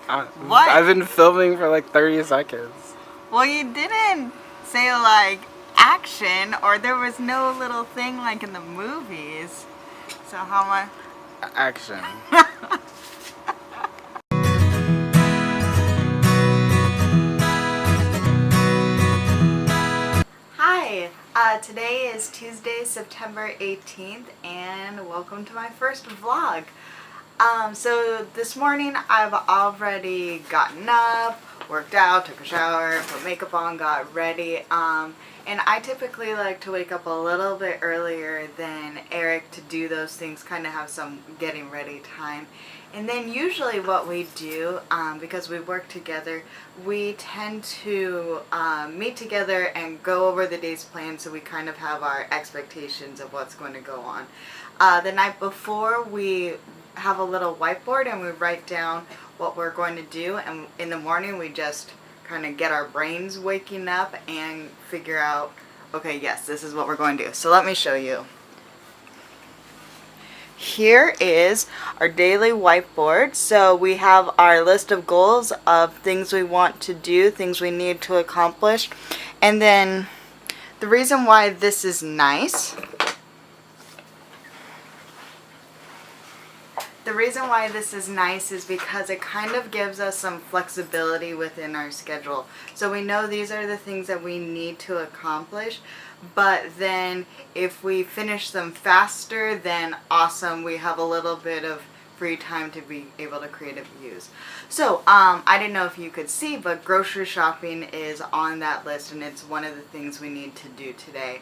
What? I've been filming for like 30 seconds. Well, you didn't say like action, or there was no little thing like in the movies. So how am Action. Hi, today is Tuesday, September 18th, and welcome to my first vlog. So this morning I've already gotten up, worked out, took a shower, put makeup on, got ready, and I typically like to wake up a little bit earlier than Eric to do those things, kind of have some getting ready time. And then usually what we do, because we work together, we tend to meet together and go over the day's plan, so we kind of have our expectations of what's going to go on. The night before, we have a little whiteboard and we write down what we're going to do, and in the morning we just kind of get our brains waking up and figure out, okay, yes, this is what we're going to do. So let me show you. Here is our daily whiteboard. So we have our list of goals of things we want to do, things we need to accomplish. And then the reason why this is nice, is because it kind of gives us some flexibility within our schedule. So we know these are the things that we need to accomplish, but then if we finish them faster, then awesome, we have a little bit of free time to be able to creatively use. So I didn't know if you could see, but grocery shopping is on that list, and it's one of the things we need to do today.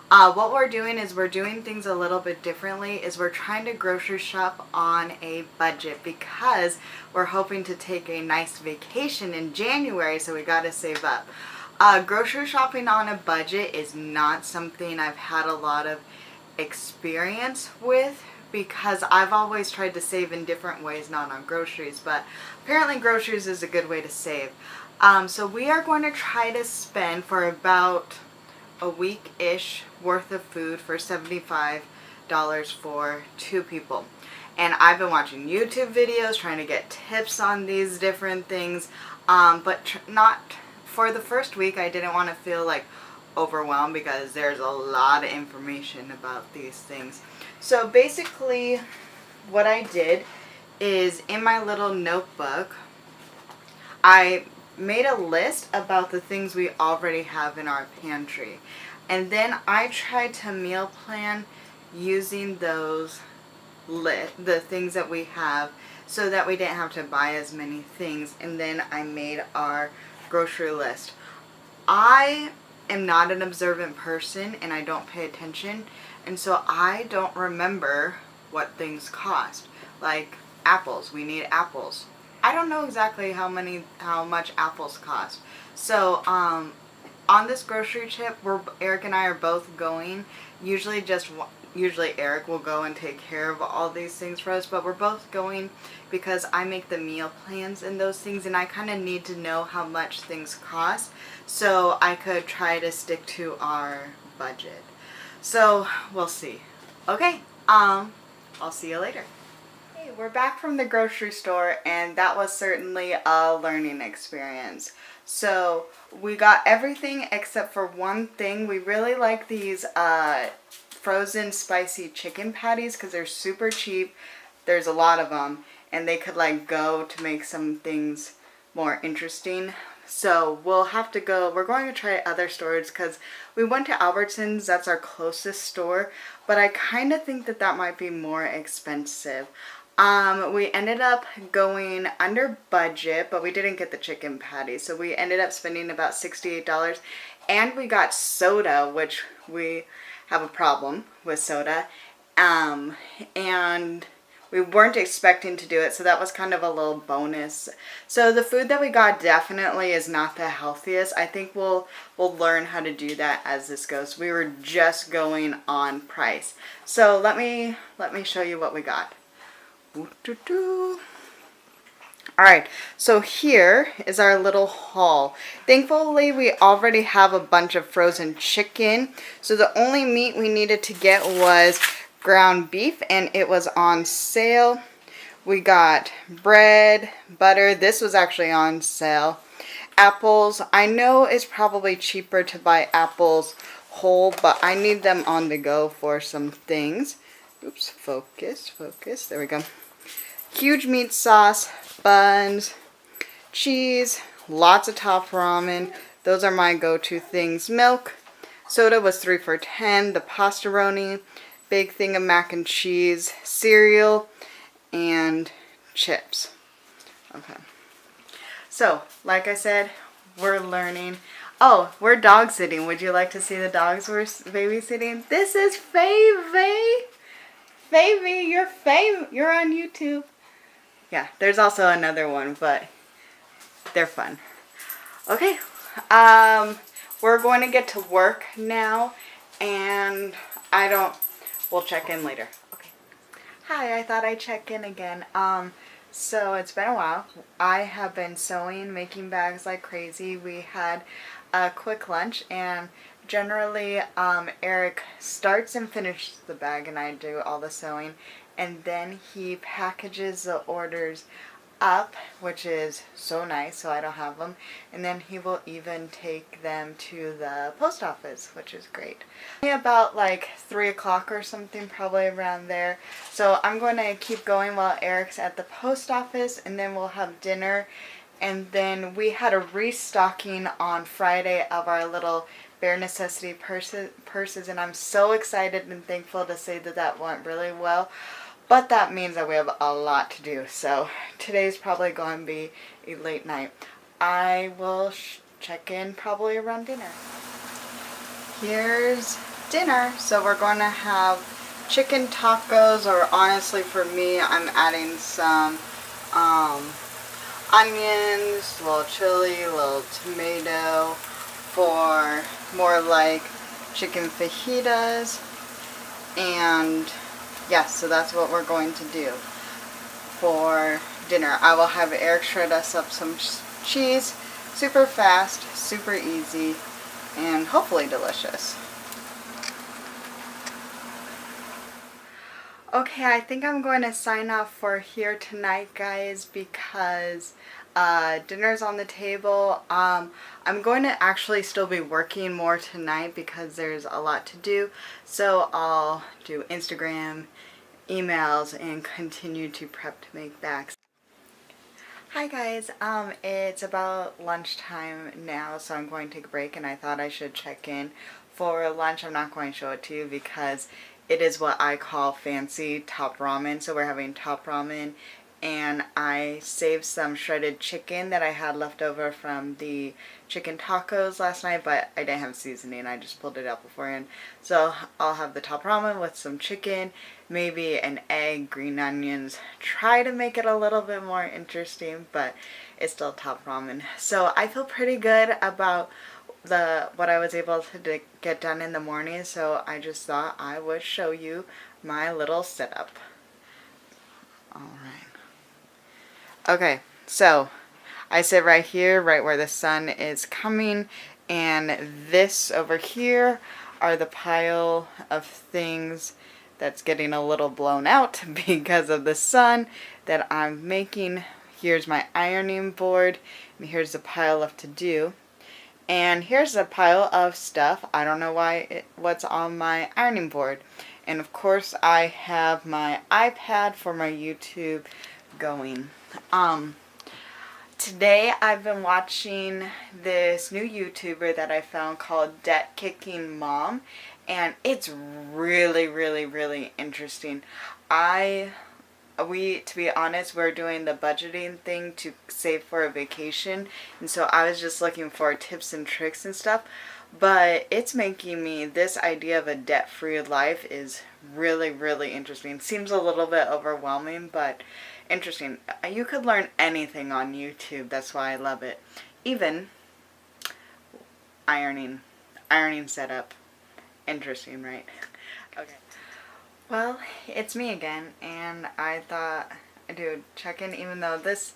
What we're doing is we're doing things a little bit differently, is we're trying to grocery shop on a budget because we're hoping to take a nice vacation in January, so we gotta save up. Grocery shopping on a budget is not something I've had a lot of experience with, because I've always tried to save in different ways, not on groceries, but apparently groceries is a good way to save. So we are going to try to spend for about a week-ish worth of food for $75 for 2 people. And I've been watching YouTube videos trying to get tips on these different things, but not for the first week. I didn't want to feel like overwhelmed because there's a lot of information about these things. So basically what I did is, in my little notebook, I made a list about the things we already have in our pantry, and then I tried to meal plan using those the things that we have, so that we didn't have to buy as many things. And then I made our grocery list. I am not an observant person and I don't pay attention, and so I don't remember what things cost. Like apples, we need apples. I don't know exactly how much apples cost. So on this grocery trip, Eric and I are both going. Usually Eric will go and take care of all these things for us, but we're both going because I make the meal plans and those things, and I kind of need to know how much things cost so I could try to stick to our budget. So we'll see. Okay, I'll see you later. Hey, we're back from the grocery store, and that was certainly a learning experience. So we got everything except for one thing. We really like these frozen spicy chicken patties because they're super cheap. There's a lot of them, and they could like go to make some things more interesting. So we'll have to go. We're going to try other stores because we went to Albertsons. That's our closest store, but I kind of think that that might be more expensive. We ended up going under budget, but we didn't get the chicken patty, so we ended up spending about $68, and we got soda, which we have a problem with soda, and we weren't expecting to do it, so that was kind of a little bonus. So the food that we got definitely is not the healthiest. I think we'll learn how to do that as this goes. We were just going on price. So let me show you what we got. Alright, so here is our little haul. Thankfully, we already have a bunch of frozen chicken, so the only meat we needed to get was ground beef, and it was on sale. We got bread, butter. This was actually on sale. Apples. I know it's probably cheaper to buy apples whole, but I need them on the go for some things. Oops, focus. There we go. Huge meat sauce, buns, cheese, lots of top ramen. Those are my go-to things. Milk. Soda was 3 for $10. The pastaroni. Big thing of mac and cheese. Cereal. And chips. Okay. So, like I said, we're learning. Oh, we're dog sitting. Would you like to see the dogs we're babysitting? This is Favy. Favy, you're on YouTube. Yeah, there's also another one, but they're fun. Okay, we're going to get to work now, and we'll check in later. Okay. Hi, I thought I'd check in again. So it's been a while. I have been sewing, making bags like crazy. We had a quick lunch, and generally Eric starts and finishes the bag and I do all the sewing, and then he packages the orders up, which is so nice, so I don't have them, and then he will even take them to the post office, which is great. About like 3 o'clock or something, probably around there. So I'm going to keep going while Eric's at the post office, and then we'll have dinner. And then we had a restocking on Friday of our little bare necessity purses, and I'm so excited and thankful to say that that went really well. But that means that we have a lot to do, so today's probably going to be a late night. I will check in probably around dinner. Here's dinner. So we're going to have chicken tacos, or honestly for me, I'm adding some onions, a little chili, a little tomato for more like chicken fajitas. And yes, so that's what we're going to do for dinner. I will have Eric shred us up some cheese. Super fast, super easy, and hopefully delicious. Okay, I think I'm going to sign off for here tonight, guys, because dinner's on the table. I'm going to actually still be working more tonight because there's a lot to do. So I'll do Instagram, emails, and continue to prep to make bags. Hi guys, it's about lunchtime now, so I'm going to take a break, and I thought I should check in for lunch. I'm not going to show it to you because it is what I call fancy top ramen. So we're having top ramen, and I saved some shredded chicken that I had left over from the chicken tacos last night, but I didn't have seasoning. I just pulled it out beforehand. So I'll have the top ramen with some chicken, maybe an egg, green onions. Try to make it a little bit more interesting, but it's still top ramen. So I feel pretty good about what I was able to get done in the morning, so I just thought I would show you my little setup. Alright. Okay, so I sit right here, right where the sun is coming, and this over here are the pile of things that's getting a little blown out because of the sun that I'm making. Here's my ironing board, and here's the pile left to do. And here's a pile of stuff. I don't know what's on my ironing board. And of course I have my iPad for my YouTube going. Today I've been watching this new YouTuber that I found called Debt Kicking Mom, and it's really, really, really interesting. To be honest, we're doing the budgeting thing to save for a vacation, and so I was just looking for tips and tricks and stuff, but it's making me, this idea of a debt-free life is really, really interesting. Seems a little bit overwhelming, but interesting. You could learn anything on YouTube. That's why I love it. Even ironing setup. Interesting, right? Okay. Well, it's me again, and I thought I'd do a check-in, even though this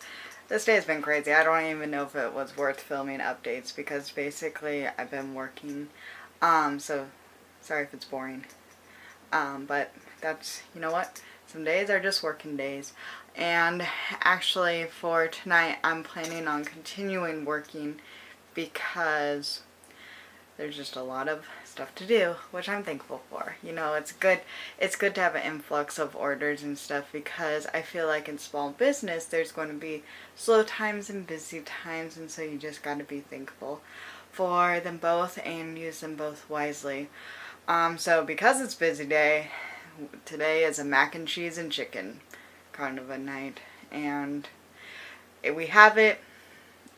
day has been crazy. I don't even know if it was worth filming updates because basically I've been working. So sorry if it's boring. But that's, you know what? Some days are just working days. And actually for tonight, I'm planning on continuing working because there's just a lot of stuff to do, which I'm thankful for. You know, it's good to have an influx of orders and stuff, because I feel like in small business there's going to be slow times and busy times, and so you just got to be thankful for them both and use them both wisely. So because it's busy day, today is a mac and cheese and chicken kind of a night, and we have it,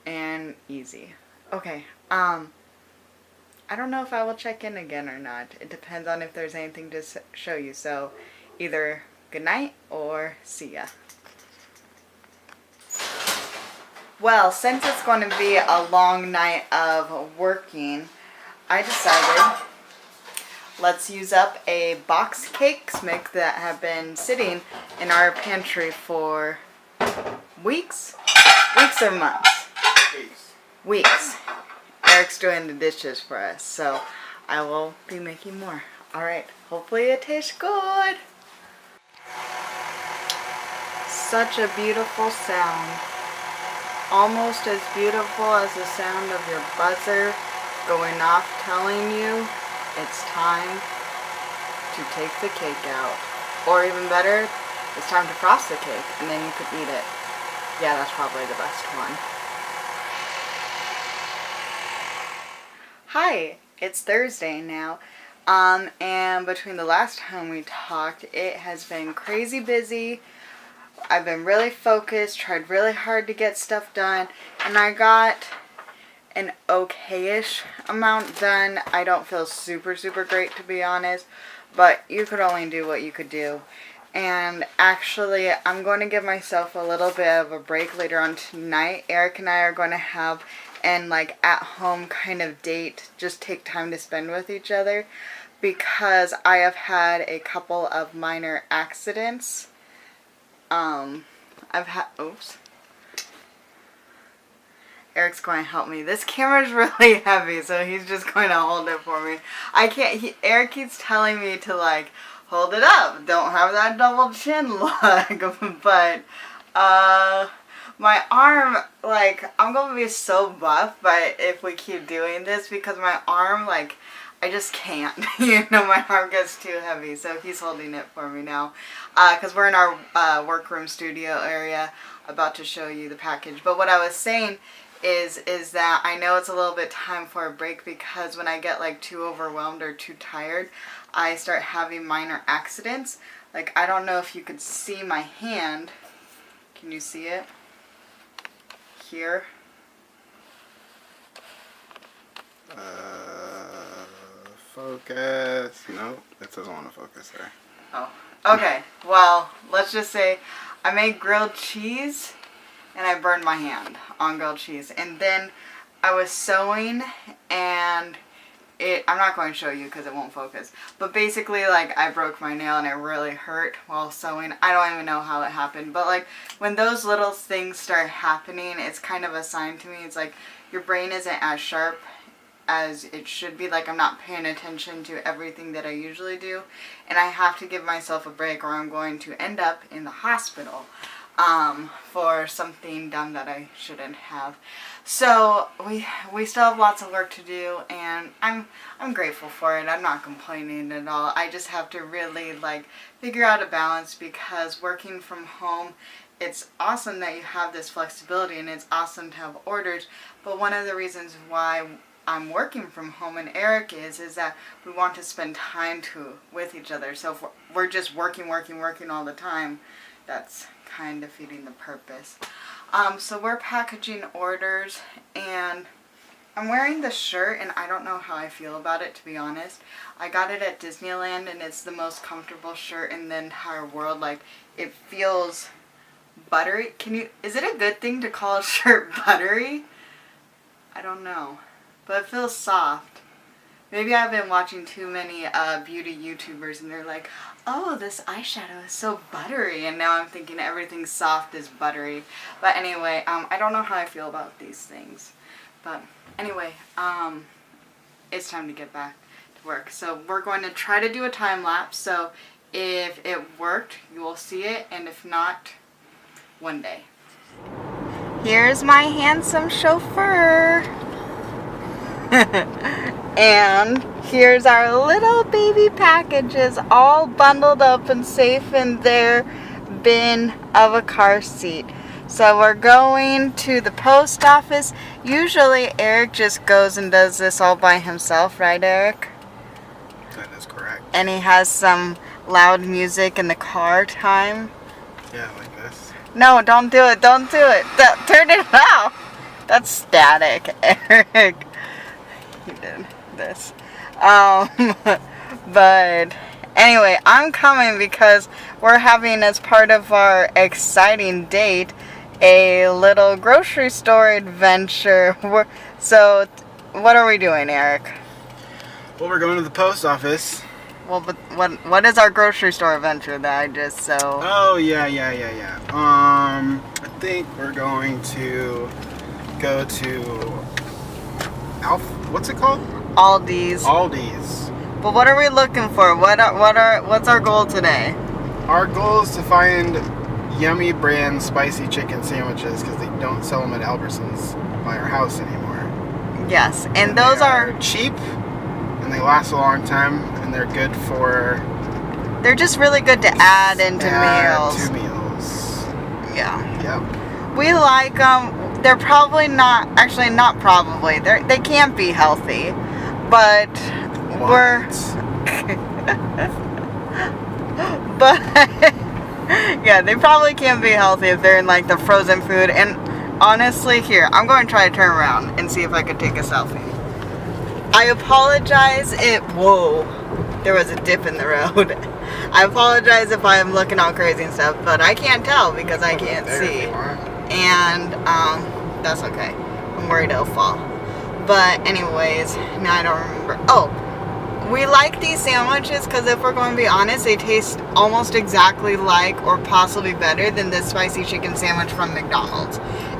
and easy. Okay, I don't know if I will check in again or not. It depends on if there's anything to show you. So either good night or see ya. Well, since it's going to be a long night of working, I decided let's use up a box cakes mix that have been sitting in our pantry for weeks or months? Weeks. Eric's doing the dishes for us, so I will be making more. Alright, hopefully it tastes good. Such a beautiful sound. Almost as beautiful as the sound of your buzzer going off telling you it's time to take the cake out. Or even better, it's time to frost the cake and then you could eat it. Yeah, that's probably the best one. Hi, it's Thursday now, and between the last time we talked, it has been crazy busy. I've been really focused, tried really hard to get stuff done, and I got an okay-ish amount done. I don't feel super great, to be honest, but you could only do what you could do. And actually, I'm going to give myself a little bit of a break later on tonight. Eric and I are going to have an at-home kind of date, just take time to spend with each other, because I have had a couple of minor accidents. Oops. Eric's going to help me. This camera's really heavy, so he's just going to hold it for me. Eric keeps telling me to hold it up. Don't have that double chin look. But, my arm, I'm going to be so buff, but if we keep doing this, because my arm, I just can't. My arm gets too heavy, so he's holding it for me now. Because we're in our workroom studio area, about to show you the package. But what I was saying is that I know it's a little bit time for a break, because when I get too overwhelmed or too tired, I start having minor accidents. I don't know if you could see my hand. Can you see it? Here. Focus. No, it doesn't want to focus there. Oh, okay. Well, let's just say I made grilled cheese and I burned my hand on grilled cheese. And then I was sewing and I'm not going to show you because it won't focus. But basically, I broke my nail and it really hurt while sewing. I don't even know how it happened. But, when those little things start happening, it's kind of a sign to me. It's your brain isn't as sharp as it should be. I'm not paying attention to everything that I usually do. And I have to give myself a break or I'm going to end up in the hospital for something dumb that I shouldn't have. So we still have lots of work to do, and I'm grateful for it. I'm not complaining at all. I just have to really figure out a balance, because working from home, it's awesome that you have this flexibility and it's awesome to have orders, but one of the reasons why I'm working from home and Eric is that we want to spend time with each other. So if we're just working all the time, that's kind of defeating the purpose. So we're packaging orders, and I'm wearing this shirt, and I don't know how I feel about it, to be honest. I got it at Disneyland, and it's the most comfortable shirt in the entire world. It feels buttery. Is it a good thing to call a shirt buttery? I don't know, but it feels soft. Maybe I've been watching too many beauty YouTubers, and they're like, oh, this eyeshadow is so buttery, and now I'm thinking everything soft is buttery. But anyway, I don't know how I feel about these things. But anyway, it's time to get back to work. So we're going to try to do a time lapse. So If it worked, you will see it, and if not, one day. Here's my handsome chauffeur. And here's our little baby packages all bundled up and safe in their bin of a car seat. So we're going to the post office. Usually Eric just goes and does this all by himself, right, Eric? That is correct. And he has some loud music in the car time. Yeah, like this. No, don't do it. Don't do it. Turn it off. That's static, Eric. He did this. But anyway, I'm coming because we're having, as part of our exciting date, a little grocery store adventure. So, what are we doing, Eric? Well, we're going to the post office. Well, but what is our grocery store adventure that I just so... Oh, yeah. I think we're going to go to what's it called? Aldi's. But what are we looking for? What's our goal today? Our goal is to find Yummy brand spicy chicken sandwiches because they don't sell them at Albertsons by our house anymore. Yes, and those are cheap and they last a long time and they're good for... They're just really good to add into meals. To meals. Yeah. Yep. We like them. They're probably not, actually not probably, they can't be healthy, but but yeah, they probably can't be healthy if they're in like the frozen food. And honestly, here, I'm going to try to turn around and see if I could take a selfie. I apologize whoa, there was a dip in the road. I apologize if I'm looking all crazy and stuff, but I can't tell because I can't see. And that's okay. I'm worried it'll fall. But anyways, now I don't remember. Oh, we like these sandwiches because if we're going to be honest, they taste almost exactly like or possibly better than the spicy chicken sandwich from McDonald's.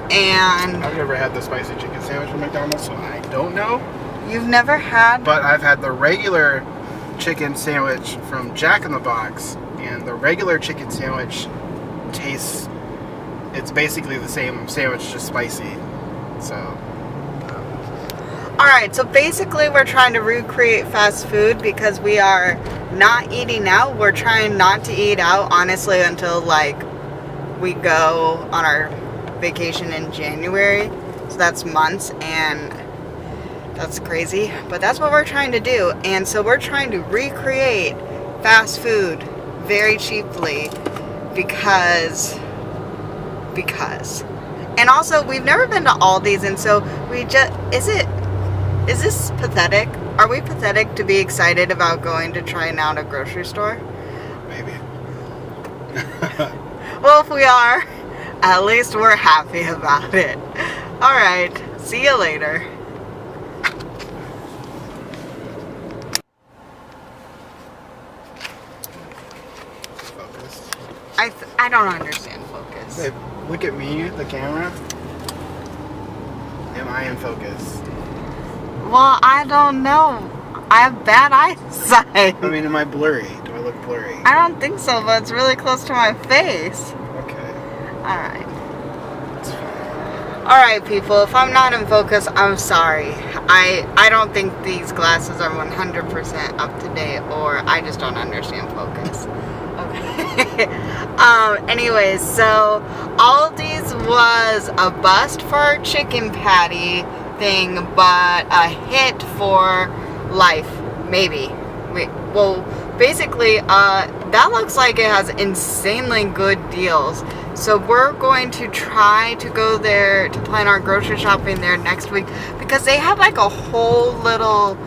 And I've never had the spicy chicken sandwich from McDonald's, so I don't know. You've never had? But I've had the regular chicken sandwich from Jack in the Box, and the regular chicken sandwich tastes... It's basically the same sandwich, just spicy. So... Alright, so basically we're trying to recreate fast food because we are not eating out. We're trying not to eat out, honestly, until, like, we go on our vacation in January. So that's months, and that's crazy. But that's what we're trying to do. And so we're trying to recreate fast food very cheaply because... And also, we've never been to Aldi's, and so we just... Is this pathetic? Are we pathetic to be excited about going to trying out a grocery store? Maybe. Well, if we are, at least we're happy about it. Alright, see you later. Focus. I don't understand focus. Babe, look at me, the camera. Am I in focus? Well, I don't know. I have bad eyesight. I mean, am I blurry? Do I look blurry? I don't think so, but it's really close to my face. Okay. Alright. That's fine. Alright, people, if I'm not in focus, I'm sorry. I don't think these glasses are 100% up to date, or I just don't understand focus. Okay. Anyways, so Aldi's was a bust for our chicken patty thing, but a hit for life, maybe. Well, basically, that looks like it has insanely good deals. So we're going to try to go there to plan our grocery shopping there next week because they have like a whole little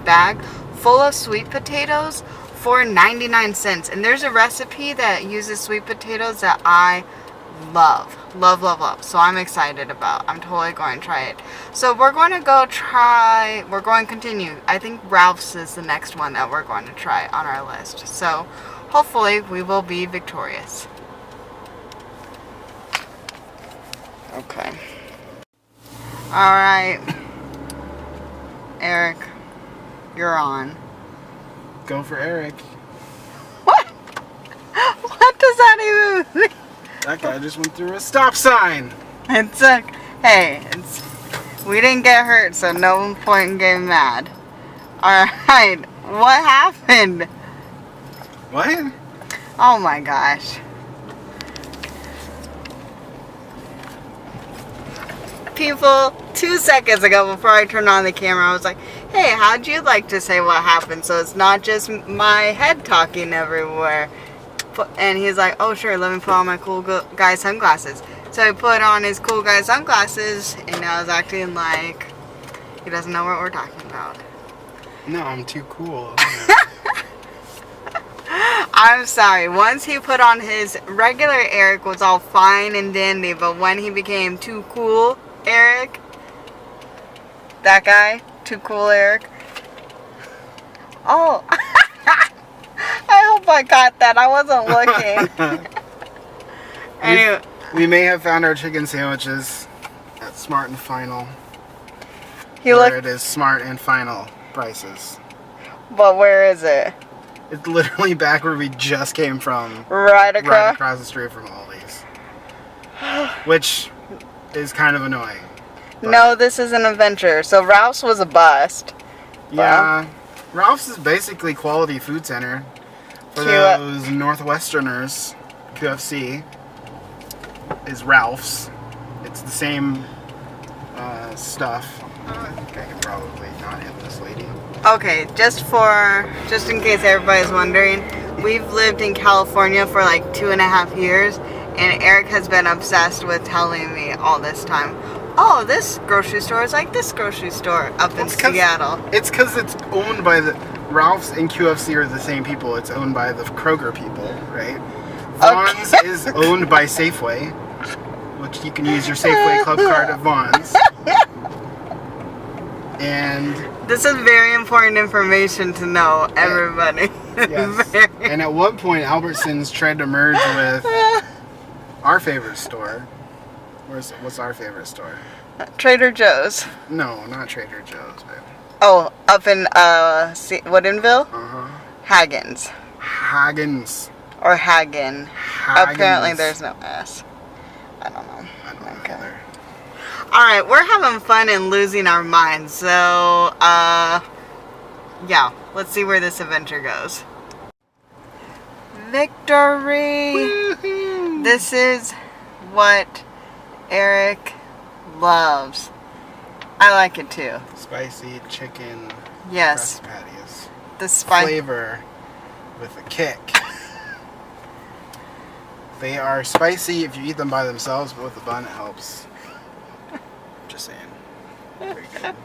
bag full of sweet potatoes for 99 cents. And there's a recipe that uses sweet potatoes that I love. So I'm excited about. I'm totally going to try it. So we're going to continue. I think Ralph's is the next one that we're going to try on our list. So hopefully we will be victorious. Okay. Alright. Eric, you're on. Go for Eric. What? What does that even mean? That guy just went through a stop sign. It's a, hey, we didn't get hurt, so no point in getting mad. Alright, what happened? What? Oh my gosh. People, 2 seconds ago before I turned on the camera, I was like, hey, how'd you like to say what happened so it's not just my head talking everywhere? And he's like, oh sure, let me put on my cool guy sunglasses. So he put on his cool guy sunglasses, and now he's acting like he doesn't know what we're talking about. No, I'm too cool. I'm sorry. Once he put on his regular Eric was all fine and dandy, but when he became too cool Eric, that guy, too cool Eric. Oh, I hope I got that. I wasn't looking. Anyway, we may have found our chicken sandwiches at Smart and Final. he Where looked, it is Smart and Final prices. but where is it? It's literally back where we just came from. Right Right across. across the street from Aldi's. Which is kind of annoying. but- No, this is an adventure. So Ralph's was a bust. Yeah. Ralph's is basically quality food center. For those Northwesterners, QFC is Ralph's. It's the same stuff. I think I can probably not hit this lady. Okay, just in case everybody's wondering, we've lived in California for like 2.5 years, and Eric has been obsessed with telling me all this time, oh, this grocery store is like this grocery store up in Seattle. It's because it's owned by the Ralph's and QFC are the same people. It's owned by the Kroger people, right? Vons Okay. is owned by Safeway, which you can use your Safeway Club card at Vons. And This is very important information to know, everybody. yes, and at one point Albertsons tried to merge with our favorite store. What's our favorite store? Trader Joe's. No, not Trader Joe's, babe. Oh, up in Woodinville? Hagen's. Hagen's. Or Hagen. Hagen's. Apparently there's no S. I don't know. I don't know Okay. either. Alright, we're having fun and losing our minds, so, yeah, let's see where this adventure goes. Victory! Woohoo! This is what Eric loves. I like it too. Spicy chicken Yes, crust patties. the spice. Flavor with a kick. They are spicy if you eat them by themselves, but with the bun it helps. Just saying. Very good.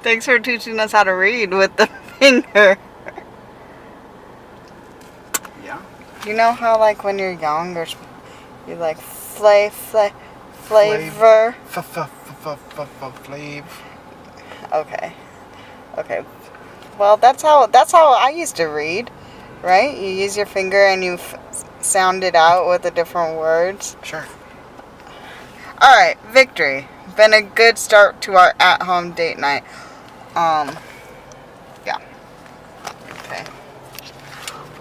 Thanks for teaching us how to read with the finger. Yeah. You know how, like, when you're young, you like flavor. Flav. Okay. Okay. Well, that's how I used to read, right? You use your finger and you sound it out with the different words. Sure. All right, victory. Been a good start to our at-home date night. Yeah. Okay.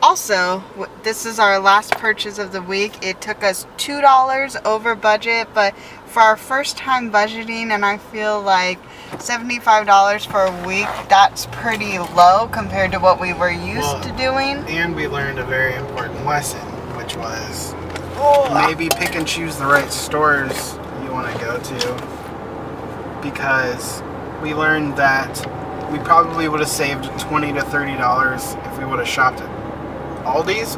Also, this is our last purchase of the week. It took us $2 over budget, but for our first time budgeting, and I feel like $75 for a week, that's pretty low compared to what we were used to doing. And we learned a very important lesson, which was maybe pick and choose the right stores you want to go to, because we learned that we probably would have saved $20 to $30 if we would have shopped at Aldi's,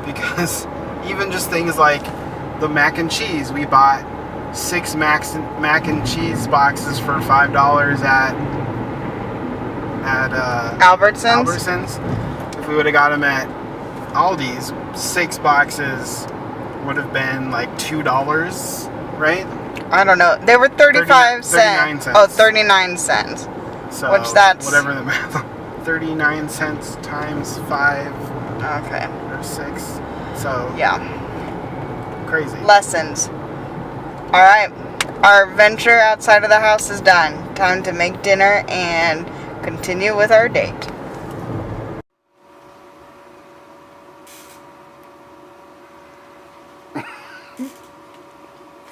because even just things like the mac and cheese, we bought 6 mac and cheese boxes for $5 at Albertsons. If we would have got them at Aldi's, 6 boxes would have been like $2, right? I don't know. They were 35 39 cents. cents. Oh, 39 cents. So Which that's- whatever the math. 39 cents times 5 Okay. or 6. So Yeah. crazy. Lessons. All right. Our venture outside of the house is done. Time to make dinner and continue with our date.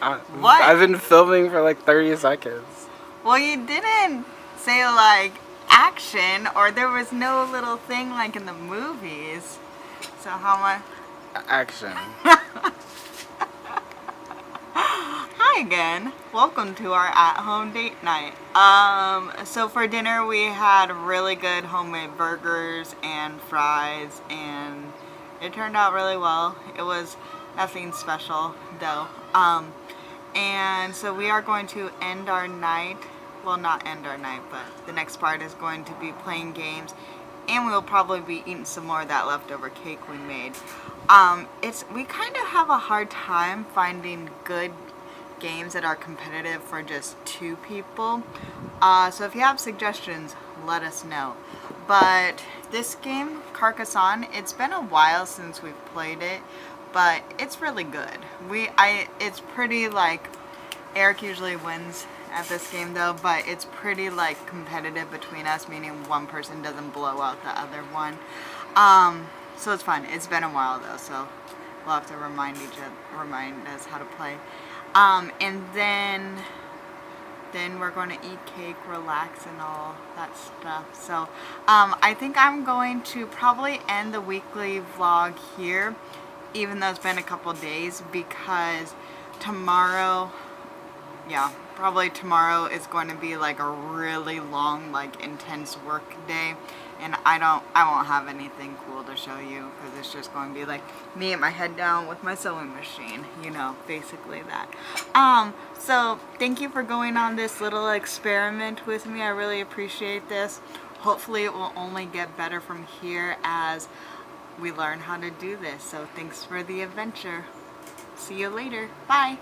What? I've been filming for like 30 seconds. Well, you didn't say like action, or there was no little thing like in the movies. So how am Action. Hi again. Welcome to our at-home date night. So for dinner we had really good homemade burgers and fries, and it turned out really well. It was nothing special though. And so we are going to end our night. Well, not end our night, but the next part is going to be playing games, and we'll probably be eating some more of that leftover cake we made. We kind of have a hard time finding good games that are competitive for just 2 people. So if you have suggestions, let us know. But this game, Carcassonne, it's been a while since we've played it, but it's really good. It's pretty like, Eric usually wins at this game though, but it's pretty like competitive between us, meaning one person doesn't blow out the other one. So it's fun. It's been a while though, so we'll have to remind us how to play. And then we're going to eat cake, relax, and all that stuff. So I think I'm going to probably end the weekly vlog here, even though it's been a couple days, because tomorrow is going to be like a really long, like intense work day, and I won't have anything cool to show you, because it's just going to be like me and my head down with my sewing machine, basically that. So thank you for going on this little experiment with me. I really appreciate this. Hopefully it will only get better from here as we learn how to do this. So thanks for the adventure. See you later. Bye.